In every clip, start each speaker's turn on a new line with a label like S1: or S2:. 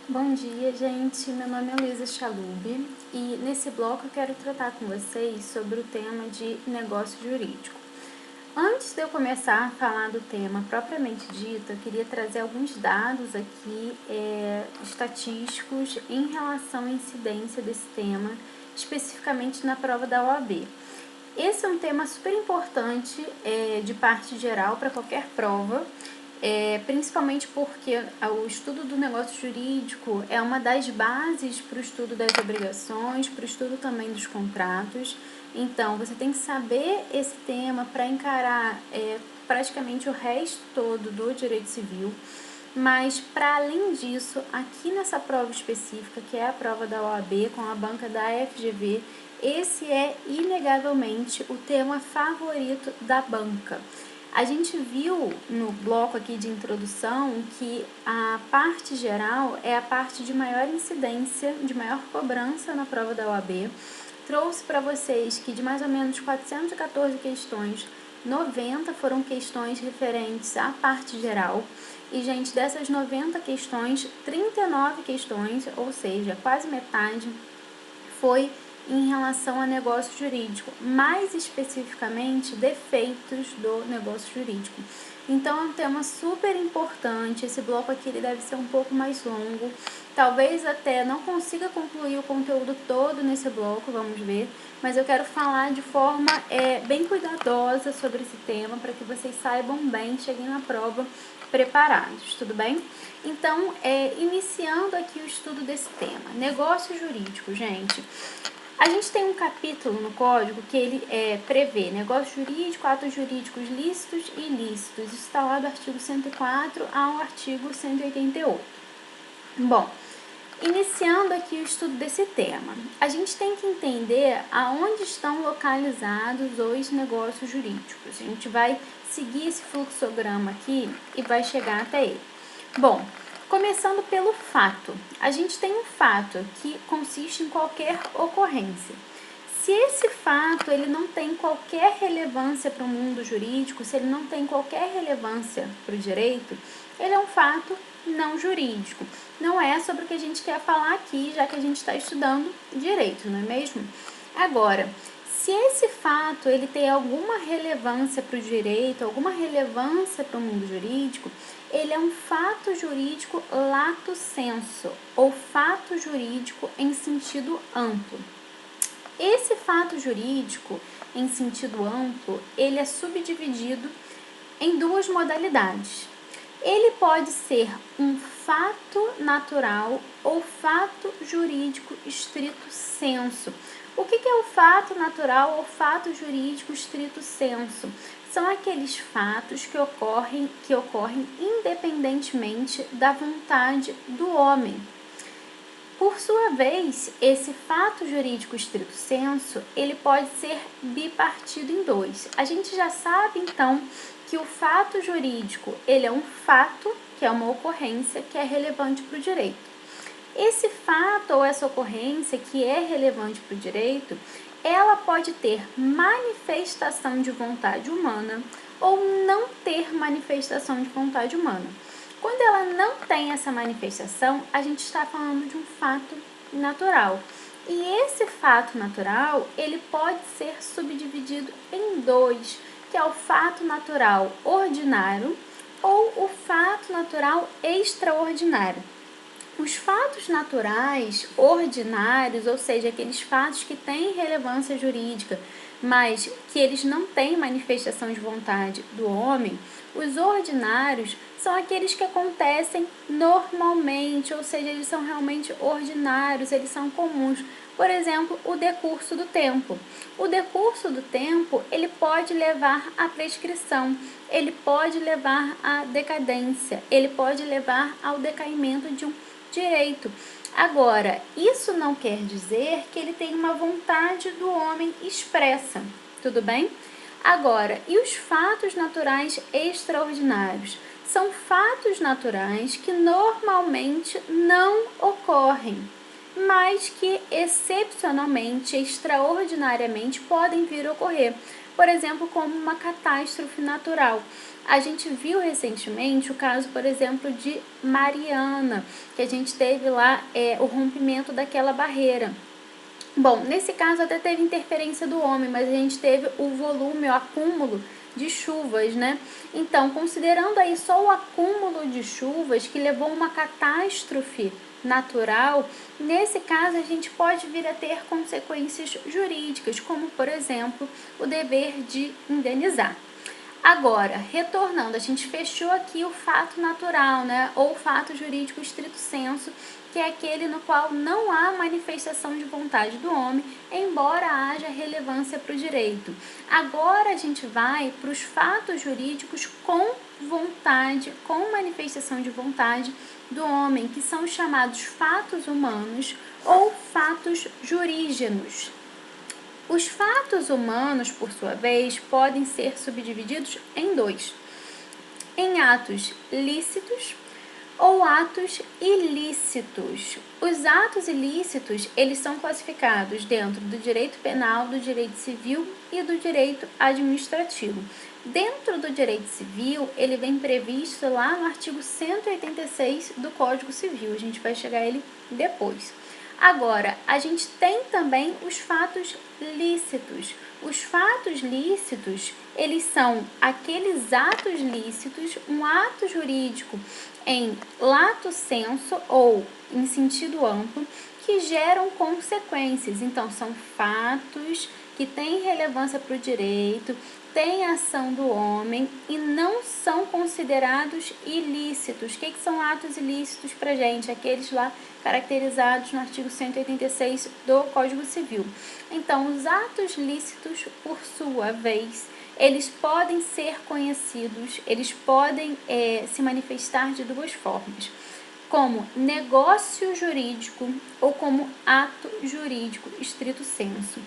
S1: Bom dia, gente. Meu nome é Luísa Chalub e nesse bloco eu quero tratar com vocês sobre o tema de negócio jurídico. Antes de eu começar a falar do tema propriamente dito, eu queria trazer alguns dados aqui estatísticos em relação à incidência desse tema, especificamente na prova da OAB. Esse é um tema super importante de parte geral para qualquer prova, principalmente porque o estudo do negócio jurídico é uma das bases para o estudo das obrigações, para o estudo também dos contratos. Então, você tem que saber esse tema para encarar praticamente o resto todo do direito civil. Mas, para além disso, aqui nessa prova específica, que é a prova da OAB com a banca da FGV, esse é inegavelmente o tema favorito da banca. A gente viu no bloco aqui de introdução que a parte geral é a parte de maior incidência, de maior cobrança na prova da OAB. Trouxe para vocês que de mais ou menos 414 questões, 90 foram questões referentes à parte geral. E, gente, dessas 90 questões, 39 questões, ou seja, quase metade, foi em relação a negócio jurídico, mais especificamente defeitos do negócio jurídico. Então é um tema super importante. Esse bloco aqui ele deve ser um pouco mais longo, talvez até não consiga concluir o conteúdo todo nesse bloco, vamos ver, mas eu quero falar de forma bem cuidadosa sobre esse tema para que vocês saibam bem, cheguem na prova preparados, tudo bem? Então, iniciando aqui o estudo desse tema, negócio jurídico, gente. A gente tem um capítulo no código que ele prevê negócio jurídico, atos jurídicos lícitos e ilícitos. Isso está lá do artigo 104 ao artigo 188. Bom, iniciando aqui o estudo desse tema, a gente tem que entender aonde estão localizados os negócios jurídicos. A gente vai seguir esse fluxograma aqui e vai chegar até ele. Bom, começando pelo fato. A gente tem um fato que consiste em qualquer ocorrência. Se esse fato ele não tem qualquer relevância para o mundo jurídico, se ele não tem qualquer relevância para o direito, ele é um fato não jurídico. Não é sobre o que a gente quer falar aqui, já que a gente está estudando direito, não é mesmo? Agora, se esse fato ele tem alguma relevância para o direito, alguma relevância para o mundo jurídico, ele é um fato jurídico lato sensu, ou fato jurídico em sentido amplo. Esse fato jurídico em sentido amplo, ele é subdividido em duas modalidades. Ele pode ser um fato natural ou fato jurídico estrito sensu. O que é o fato natural ou fato jurídico estrito sensu? São aqueles fatos que ocorrem independentemente da vontade do homem. Por sua vez, esse fato jurídico estrito sensu, ele pode ser bipartido em dois. A gente já sabe, então, que o fato jurídico, ele é um fato, que é uma ocorrência, que é relevante para o direito. Esse fato ou essa ocorrência que é relevante para o direito, ela pode ter manifestação de vontade humana ou não ter manifestação de vontade humana. Quando ela não tem essa manifestação, a gente está falando de um fato natural. E esse fato natural, ele pode ser subdividido em dois, que é o fato natural ordinário ou o fato natural extraordinário. Os fatos naturais ordinários, ou seja, aqueles fatos que têm relevância jurídica, mas que eles não têm manifestação de vontade do homem, os ordinários são aqueles que acontecem normalmente, ou seja, eles são realmente ordinários, eles são comuns. Por exemplo, o decurso do tempo. O decurso do tempo, ele pode levar à prescrição, ele pode levar à decadência, ele pode levar ao decaimento de um direito. Agora, isso não quer dizer que ele tem uma vontade do homem expressa, tudo bem? Agora, e os fatos naturais extraordinários? São fatos naturais que normalmente não ocorrem, mas que excepcionalmente, extraordinariamente podem vir a ocorrer. por exemplo, como uma catástrofe natural. A gente viu recentemente o caso, por exemplo, de Mariana, que a gente teve lá o rompimento daquela barreira. Bom, nesse caso até teve interferência do homem, mas a gente teve o volume, o acúmulo de chuvas, né? Então, considerando aí só o acúmulo de chuvas que levou a uma catástrofe natural, nesse caso a gente pode vir a ter consequências jurídicas, como por exemplo, o dever de indenizar. Agora, retornando, a gente fechou aqui o fato natural, né, ou o fato jurídico estrito sensu, que é aquele no qual não há manifestação de vontade do homem, embora haja relevância para o direito. Agora a gente vai para os fatos jurídicos com vontade, com manifestação de vontade do homem, que são chamados fatos humanos ou fatos jurígenos. Os fatos humanos, por sua vez, podem ser subdivididos em dois: em atos lícitos ou atos ilícitos. Os atos ilícitos, eles são classificados dentro do direito penal, do direito civil e do direito administrativo. Dentro do direito civil, ele vem previsto lá no artigo 186 do Código Civil. A gente vai chegar a ele depois. Agora, a gente tem também os fatos lícitos. Os fatos lícitos, eles são aqueles atos lícitos, um ato jurídico em lato sensu ou em sentido amplo, que geram consequências. Então, são fatos que têm relevância para o direito, têm ação do homem e não são considerados ilícitos. O que são atos ilícitos para a gente? Aqueles lá caracterizados no artigo 186 do Código Civil. Então, os atos lícitos, por sua vez, eles podem ser conhecidos, eles podem se manifestar de duas formas: como negócio jurídico ou como ato jurídico estrito sensu.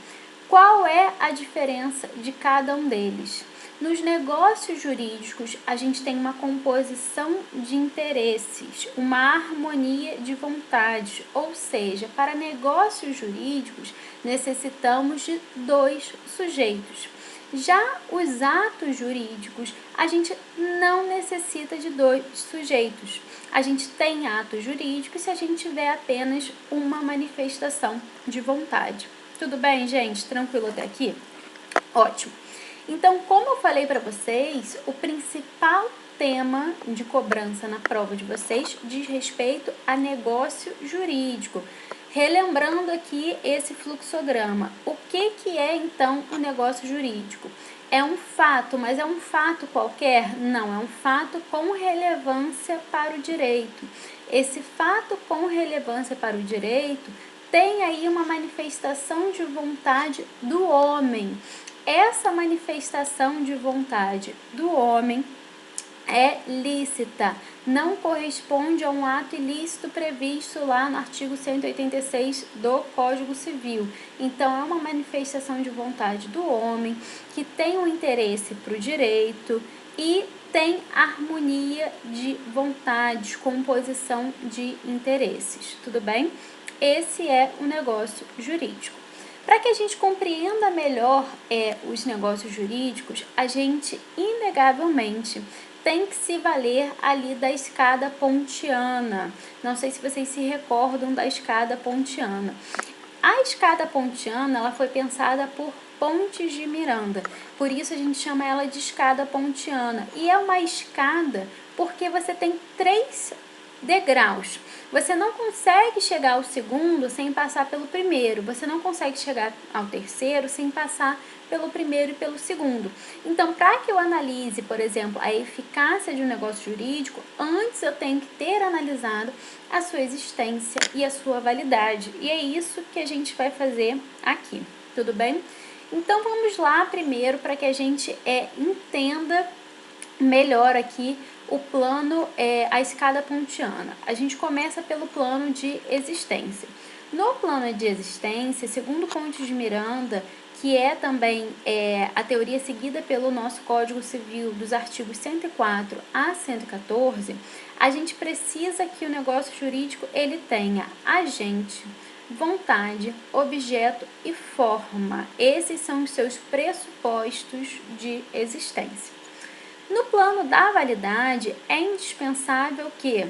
S1: Qual é a diferença de cada um deles? Nos negócios jurídicos, a gente tem uma composição de interesses, uma harmonia de vontades, ou seja, para negócios jurídicos, necessitamos de dois sujeitos. Já os atos jurídicos, a gente não necessita de dois sujeitos. A gente tem atos jurídicos se a gente tiver apenas uma manifestação de vontade. Tudo bem, gente? Tranquilo até aqui? Ótimo. Então, como eu falei para vocês, o principal tema de cobrança na prova de vocês diz respeito a negócio jurídico. Relembrando aqui esse fluxograma, o que é então o negócio jurídico? É um fato, mas é um fato qualquer? Não, é um fato com relevância para o direito. Esse fato com relevância para o direito tem aí uma manifestação de vontade do homem. Essa manifestação de vontade do homem é lícita, não corresponde a um ato ilícito previsto lá no artigo 186 do Código Civil. Então, é uma manifestação de vontade do homem que tem um interesse para o direito e tem harmonia de vontades, composição de interesses. Tudo bem? Esse é o negócio jurídico. Para que a gente compreenda melhor os negócios jurídicos, a gente inegavelmente tem que se valer ali da escada pontiana. Não sei se vocês se recordam da escada pontiana. A escada pontiana, ela foi pensada por Pontes de Miranda, por isso a gente chama ela de escada pontiana. E é uma escada porque você tem 3 degraus. Você não consegue chegar ao segundo sem passar pelo primeiro. Você não consegue chegar ao terceiro sem passar pelo primeiro e pelo segundo. Então, para que eu analise, por exemplo, a eficácia de um negócio jurídico, antes eu tenho que ter analisado a sua existência e a sua validade. E é isso que a gente vai fazer aqui, tudo bem? Então, vamos lá primeiro para que a gente entenda melhor aqui o plano, a escada pontiana. A gente começa pelo plano de existência. No plano de existência, segundo Pontes de Miranda, que é também a teoria seguida pelo nosso Código Civil dos artigos 104 a 114, a gente precisa que o negócio jurídico ele tenha agente, vontade, objeto e forma. Esses são os seus pressupostos de existência. No plano da validade, é indispensável que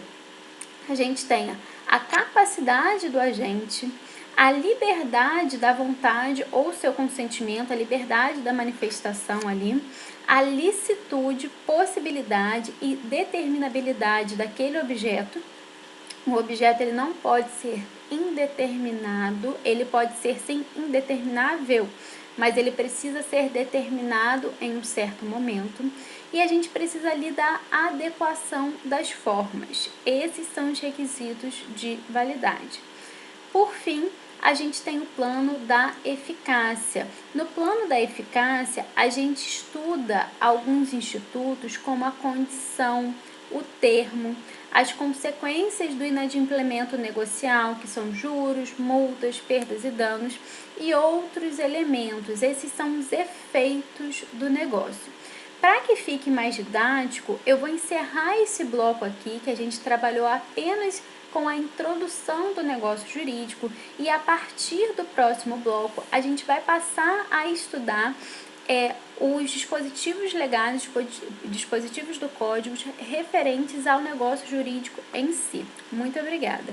S1: a gente tenha a capacidade do agente, a liberdade da vontade ou seu consentimento, a liberdade da manifestação ali, a licitude, possibilidade e determinabilidade daquele objeto. O objeto ele não pode ser indeterminado, ele pode ser sim indeterminável, mas ele precisa ser determinado em um certo momento. E a gente precisa ali da adequação das formas. Esses são os requisitos de validade. Por fim, a gente tem o plano da eficácia. No plano da eficácia, a gente estuda alguns institutos como a condição, o termo, as consequências do inadimplemento negocial, que são juros, multas, perdas e danos, e outros elementos. Esses são os efeitos do negócio. Para que fique mais didático, eu vou encerrar esse bloco aqui, que a gente trabalhou apenas com a introdução do negócio jurídico, e a partir do próximo bloco a gente vai passar a estudar os dispositivos legais, dispositivos do código referentes ao negócio jurídico em si. Muito obrigada!